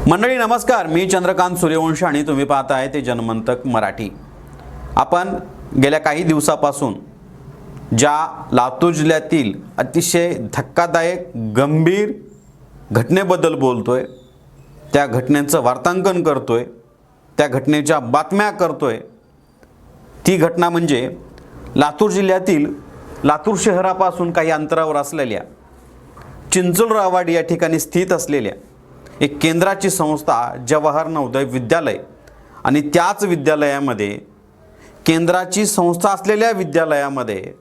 मंडळी नमस्कार, मी चंद्रकांत सूर्यवंशी आणि तुम्ही पाहताय ते जनमंतक मराठी। आपण गेल्या काही दिवसापासून ज्या लातूर जिल्ह्यातील अतिशय धक्कादायक गंभीर घटनेबद्दल बोलतोय, त्या घटनेचं वार्तांकन करतोय, त्या घटनेच्या बातम्या करतोय। ती घटना म्हणजे लातूर जिल्ह्यातील लातूर शहरापासून काही अंतरावर असलेल्या चिंचोलरावाडी या ठिकाणी स्थित असलेल्या एक केंद्राची संस्था जवाहर नवोदय विद्यालय आणि त्याच विद्यालयामध्ये केंद्राची संस्था असलेल्या विद्यालयामध्ये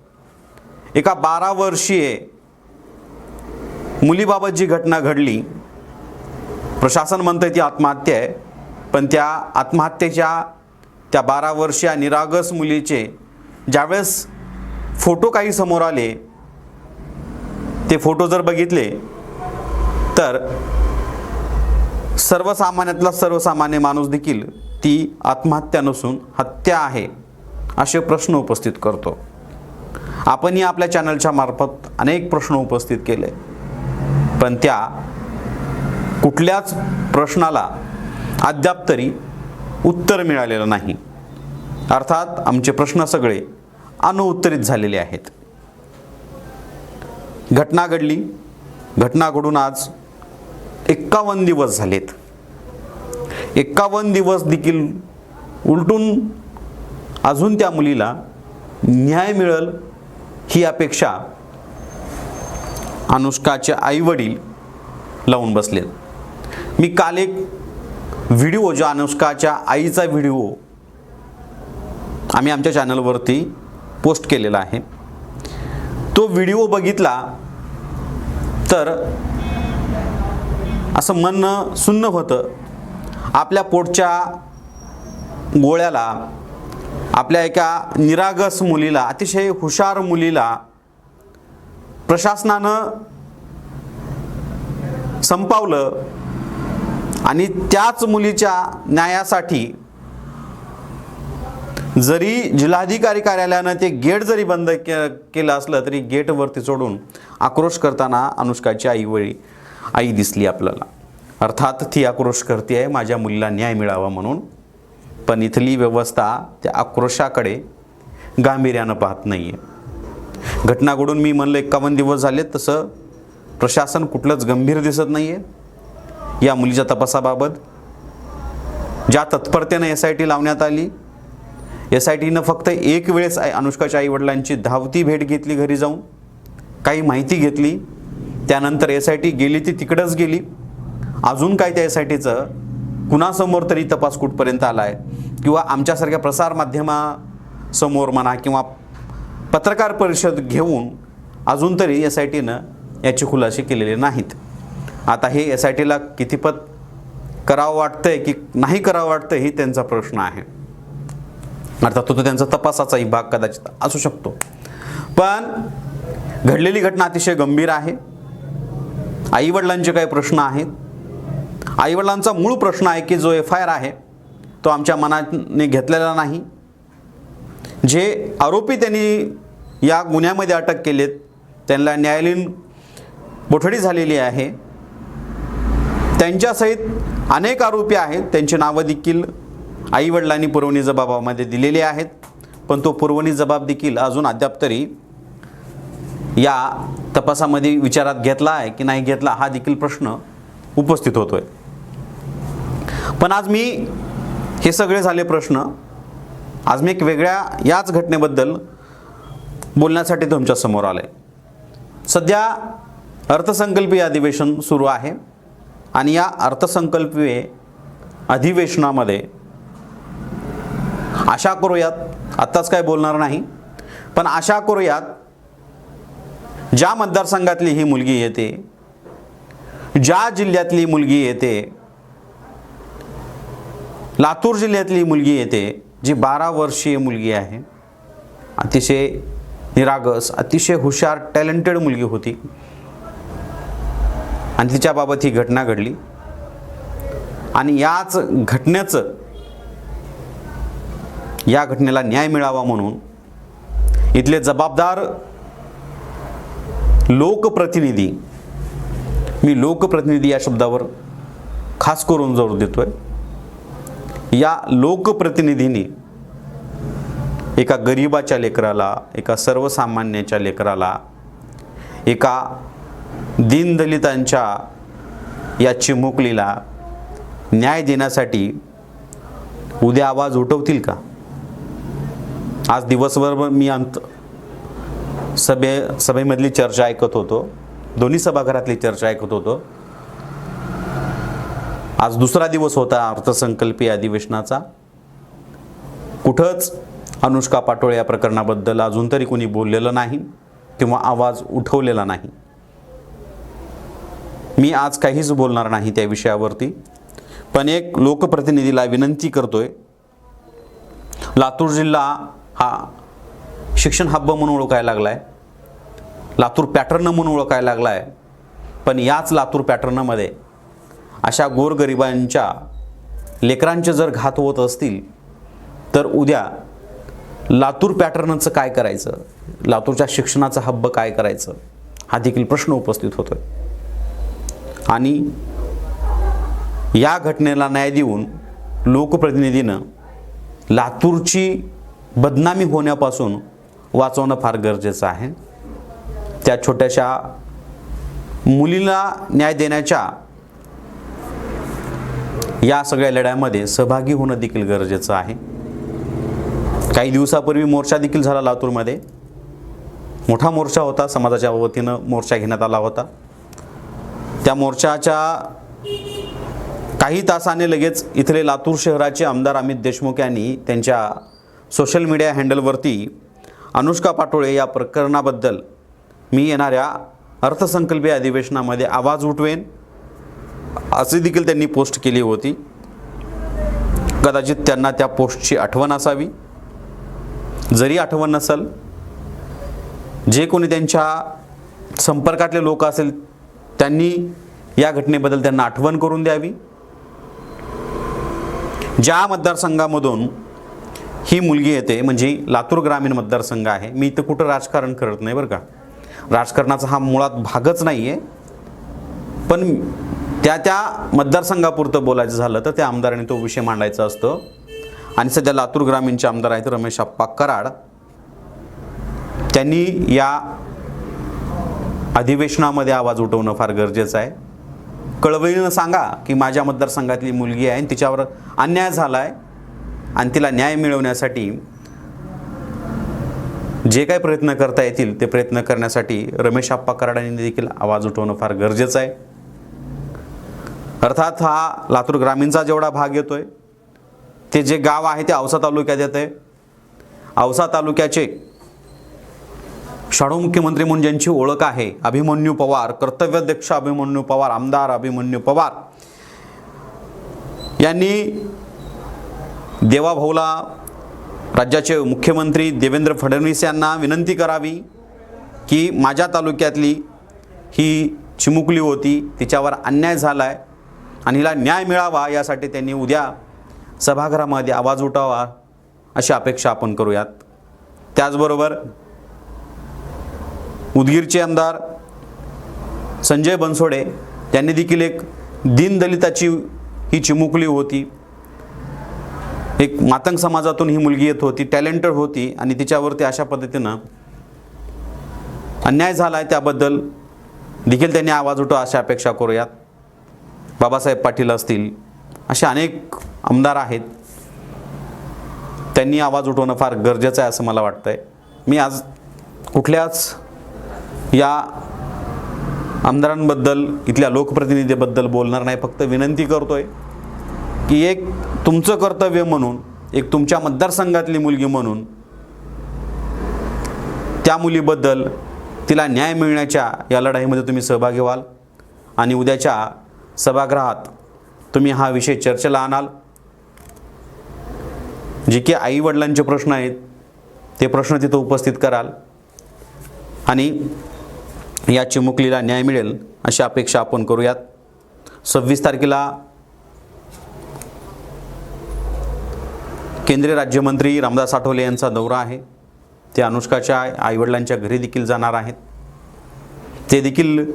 एका 12 वर्षीय मुलीबाबत जी घटना घडली। प्रशासन म्हणते ती आत्महत्या आहे, पण त्या आत्महत्येच्या त्या 12 वर्षीय निरागस मुलीचे ज्यावेळेस फोटो काही समोर आले, ते फोटो जर बघितले तर सर्वसामान्यातला सर्वसामान्य माणूस देखील ती आत्महत्या नसून हत्या आहे असे प्रश्न उपस्थित करतो। आपणही आपल्या चॅनलच्या मार्फत अनेक प्रश्न उपस्थित केले, पण त्या कुठल्याच प्रश्नाला अद्याप तरी उत्तर मिळालेलं नाही। अर्थात आमचे प्रश्न सगळे अनुत्तरित झालेले आहेत। घटना घडली, घटना घडून आज 51 दिवस झालेत। 51 दिवस देखील उलटून अजून त्या मुलीला न्याय मिळेल ही अपेक्षा अनुष्काचे आईवडील लावून बसलेत। मी काल एक व्हिडिओ, जो अनुष्काच्या आईचा व्हिडिओ आम्ही आमच्या चॅनलवरती पोस्ट केलेला आहे, तो व्हिडिओ बघितला तर असं मन सुन्न होतं। आपल्या पोटच्या गोळ्याला, आपल्या एका निरागस मुलीला, अतिशय हुशार मुलीला प्रशासनानं संपवलं आणि त्याच मुलीच्या न्यायासाठी जरी जिल्हाधिकारी कार्यालयानं ते गेट जरी बंद केलं असलं तरी गेटवरती चढून आक्रोश करताना अनुष्काची आई दिसली आपल्याला। अर्थात ती आक्रोश करते आहे माझ्या मुलीला न्याय मिळावा म्हणून, पण इथली व्यवस्था त्या आक्रोशाकडे गांभीर्यानं पाहत नाही आहे। घटना घडून मी म्हणलं 51 दिवस झालेत, तसं प्रशासन कुठलंच गंभीर दिसत नाही आहे। या मुलीच्या तपासाबाबत ज्या तत्परतेनं SIT लावण्यात आली, SITनं फक्त एक वेळेस अनुष्काच्या आईवडिलांची धावती भेट घेतली, घरी जाऊन काही माहिती घेतली, त्यानंतर SIT गेली ती तिकडंच गेली। अजून काय त्या SITचं कुणासमोर तरी तपास कुठपर्यंत आला आहे, किंवा आमच्यासारख्या प्रसारमाध्यमासमोर म्हणा किंवा पत्रकार परिषद घेऊन अजून तरी SITनं याचे खुलासे केलेले नाहीत। आता हे SITला कितीपत करावं वाटतंय की नाही करावं वाटतंय ही त्यांचा प्रश्न आहे। अर्थात तो त्यांचा तपासाचाही भाग कदाचित असू शकतो, पण घडलेली घटना अतिशय गंभीर आहे। आईवडिलांचे काही प्रश्न आहेत। आईवडिलांचा मूळ प्रश्न आहे की जो FIR आहे तो आमच्या मनाने घेतलेला नाही। जे आरोपी त्यांनी या गुन्ह्यामध्ये अटक केलेत त्यांना न्यायालयीन कोठडी झालेली आहे। त्यांच्यासहित अनेक आरोपी आहेत, त्यांची नावं देखील आईवडिलांनी पुरवणी जबाबामध्ये दिलेली आहेत, पण तो पुरवणी जबाब देखील अजून अद्याप तरी या तपासामध्ये विचारात घेतला आहे की नाही घेतला हा देखील प्रश्न उपस्थित होतोय। पण आज मी हे सगळे झाले प्रश्न, आज मी एक वेगळ्या याच घटनेबद्दल बोलण्यासाठी तुमच्या समोर आलोय। सध्या अर्थसंकल्पीय अधिवेशन सुरू आहे आणि या अर्थसंकल्पीय अधिवेशनामध्ये आशा करूयात, आत्ताच काय बोलणार नाही, पण आशा करूयात ज्या मतदारसंघातली ही मुलगी येते, ज्या जिल्ह्यातली मुलगी येते, लातूर जिल्ह्यातली मुलगी येते, जी 12 वर्षीय मुलगी आहे, अतिशय निरागस, अतिशय हुशार, टॅलेंटेड मुलगी होती आणि तिच्याबाबत ही घटना घडली आणि या घटनेला न्याय मिळावा म्हणून इथले जबाबदार लोकप्रतिनिधी, मी लोकप्रतिनिधी या शब्दावर खास करून जोर देतोय, या लोकप्रतिनिधींनी एका गरिबाच्या लेकराला, एका सर्वसामान्याच्या लेकराला, एका दीनदलितांच्या या चिमुकलीला न्याय देण्यासाठी उद्या आवाज उठवतील का? आज दिवसभर मी सभेमधली चर्चा ऐकत होतो, दोन्ही सभागृहातली चर्चा ऐकत होतो. आज दुसरा दिवस होता अर्थसंकल्पीय अधिवेशनाचा. कुठंच अनुष्का पाटोळे या प्रकरणाबद्दल अजून तरी कोणी बोललेलं नाही किंवा आवाज उठवलेला नाही. मी आज काहीच बोलणार नाही त्या विषयावरती, पण एक लोकप्रतिनिधीला विनंती करतोय. लातूर जिल्हा हा शिक्षण हब्ब म्हणून ओळखायला लागलाय, लातूर पॅटर्न म्हणून ओळखायला लागलाय. पण याच लातूर पॅटर्नमध्ये अशा गोरगरिबांच्या लेकरांचे जर घात होत असतील तर उद्या लातूर पॅटर्नचं काय करायचं, लातूरच्या शिक्षणाचा हब्ब काय करायचं, हा देखील प्रश्न उपस्थित होतोय. आणि या घटनेला न्याय देऊन लोकप्रतिनिधीनं लातूरची बदनामी होण्यापासून वाचवणं फार गरजेचं आहे. त्या छोट्याशा मुलीला न्याय देण्याच्या या सगळ्या लढ्यामध्ये सहभागी होणं देखील गरजेचं आहे. काही दिवसापूर्वी मोर्चा देखील झाला लातूरमध्ये. मोठा मोर्चा होता, समाजाच्या वतीनं मोर्चा घेण्यात आला होता. त्या मोर्चाच्या काही तासाने लगेच इथले लातूर शहराचे आमदार अमित देशमुख यांनी त्यांच्या सोशल मीडिया हँडलवरती अनुष्का पाटोळे या प्रकरणाबद्दल मी येणाऱ्या अर्थसंकल्पीय अधिवेशनामध्ये आवाज उठवेन असे देखील त्यांनी पोस्ट केली होती. कदाचित त्यांना त्या पोस्टची आठवण असावी. जरी आठवण नसेल, जे कोणी त्यांच्या संपर्कातले लोक असेल त्यांनी या घटनेबद्दल त्यांना आठवण करून द्यावी. ज्या मतदारसंघामधून ही मुलगी येते, म्हणजे लातूर ग्रामीण मतदारसंघ आहे. मी इथं कुठं राजकारण करत नाही बरं का, राजकारणाचा हा मुळात भागच नाही आहे. पण त्या मतदारसंघापुरतं बोलायचं झालं तर त्या आमदारांनी तो विषय मांडायचा असतो. आणि सध्या लातूर ग्रामीणचे आमदार आहेत रमेश आप्पा कराड. त्यांनी या अधिवेशनामध्ये आवाज उठवणं फार गरजेचं आहे. कळवळीनं सांगा की माझ्या मतदारसंघातली मुलगी आहे आणि तिच्यावर अन्याय झाला आहे आणि तिला न्याय मिळवण्यासाठी जे काही प्रयत्न करता येतील ते प्रयत्न करण्यासाठी रमेश आप्पा कराड यांनी देखील आवाज उठवणं फार गरजेचं आहे. अर्थात हा लातूर ग्रामीणचा जेवढा भाग येतोय, ते जे गाव आहे ते औसा तालुक्यात येतं आहे. औसा तालुक्याचे शाडू मुख्यमंत्री म्हणून ज्यांची ओळख आहे अभिमन्यू पवार, कर्तव्याध्यक्ष अभिमन्यू पवार, आमदार अभिमन्यू पवार यांनी देवाभाऊला, राज्याचे मुख्यमंत्री देवेंद्र फडणवीस यांना विनंती करावी की माझ्या तालुक्यातली ही चिमुकली होती, तिच्यावर अन्याय झाला आहे आणि हिला न्याय मिळावा, यासाठी त्यांनी उद्या सभागृहामध्ये आवाज उठवावा अशी अपेक्षा आपण करूयात. त्याचबरोबर उदगीरचे आमदार संजय बनसोडे त्यांनी देखील एक दीनदलिताची ही चिमुकली होती, एक मातंग समाजातून ही मुलगी येत होती, टॅलेंटेड होती आणि तिच्यावरती अशा पद्धतीनं अन्याय झाला आहे, त्याबद्दल देखील त्यांनी आवाज उठवा अशी अपेक्षा करूयात. बाबासाहेब पाटील असतील, असे अनेक आमदार आहेत, त्यांनी आवाज उठवणं फार गरजेचं आहे असं मला वाटतंय. मी आज कुठल्याच या आमदारांबद्दल, इथल्या लोकप्रतिनिधीबद्दल बोलणार नाही. फक्त विनंती करतोय की एक तुमचं कर्तव्य म्हणून, एक तुमच्या मतदारसंघातली मुलगी म्हणून त्या मुलीबद्दल तिला न्याय मिळण्याच्या या लढाईमध्ये तुम्ही सहभागी व्हाल आणि उद्याच्या सभागृहात तुम्ही हा विषय चर्चेला आणाल. जे की आईवडिलांचे प्रश्न आहेत ते प्रश्न तिथं उपस्थित कराल आणि या चिमुकलीला न्याय मिळेल अशी अपेक्षा आपण करूयात. 26 तारखेला केंद्रीय राज्यमंत्री रामदास आठवले यांचा दौरा आहे. ते अनुष्काच्या आईवडिलांच्या घरी देखील जाणार आहेत. ते देखील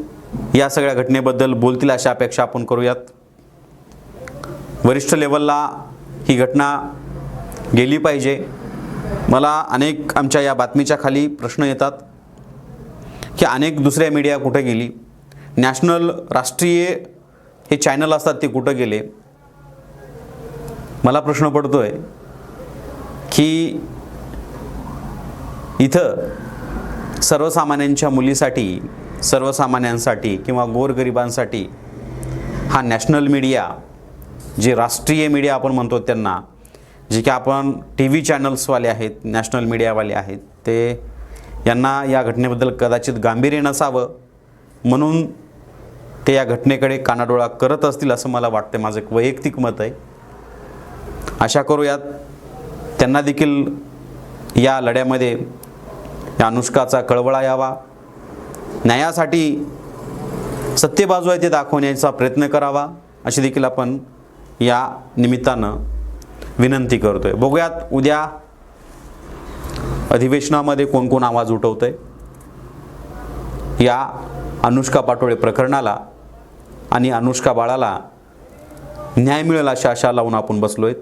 या सगळ्या घटनेबद्दल बोलतील अशा अपेक्षा आपण करूयात. वरिष्ठ लेवलला ही घटना गेली पाहिजे. मला अनेक आमच्या या बातमीच्या खाली प्रश्न येतात की अनेक दुसऱ्या मीडिया कुठे गेली, नॅशनल राष्ट्रीय हे चॅनल असतात ते कुठं गेले. मला प्रश्न पडतोय की इथं सर्वसामान्यांच्या मुलीसाठी, सर्वसामान्यांसाठी किंवा गोरगरिबांसाठी हा नॅशनल मीडिया, जे राष्ट्रीय मीडिया आपण म्हणतो त्यांना, जे की आपण टी व्ही चॅनल्सवाले आहेत, नॅशनल मीडियावाले आहेत, ते यांना या घटनेबद्दल कदाचित गांभीर्य नसावं म्हणून ते या घटनेकडे कानाडोळा करत असतील असं मला वाटतं. माझं एक वैयक्तिक मत आहे. आशा करूयात त्यांना देखील या लढ्यामध्ये या अनुष्काचा कळवळा यावा, न्यायासाठी सत्य बाजू आहे ते दाखवण्याचा प्रयत्न करावा, अशी देखील आपण या निमित्तानं विनंती करतोय. बघूयात उद्या अधिवेशनामध्ये कोण कोण आवाज उठवतंय. या अनुष्का पाटोळे प्रकरणाला आणि अनुष्का बाळाला न्याय मिळेल अशा आशा लावून आपण बसलोय.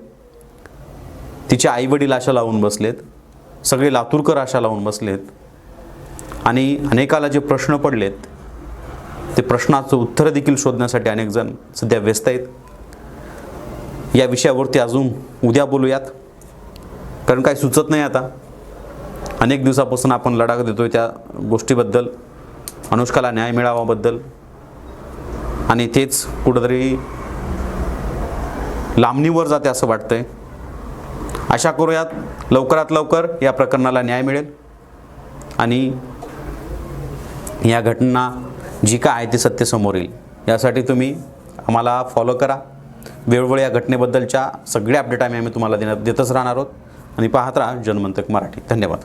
तिचे आईवडील आशा लावून बसलेत, सगळे लातूरकर आशा लावून बसलेत आणि अनेकाला जे प्रश्न पडलेत ते प्रश्नाचं उत्तर देखील शोधण्यासाठी अनेक जण सध्या व्यस्त आहेत. या विषयावरती अजून उद्या बोलूयात, कारण काही सुचत नाही आता. अनेक दिवसापासून आपण लढा देतोय त्या गोष्टीबद्दल, अनुष्काला न्याय मिळावाबद्दल, आणि तेच कुठंतरी लांबणीवर जाते असं वाटतंय. आशा करूयात लवकरात लवकर या प्रकरणाला न्याय मिळेल आणि या घटना जी काय आहे ती सत्य समोर येईल. यासाठी तुम्ही आम्हाला फॉलो करा. वेळोवेळी या घटनेबद्दलच्या सगळ्या अपडेट आम्ही तुम्हाला देतच राहणार आहोत. आणि पाहत राहा जनमंतक मराठी. धन्यवाद.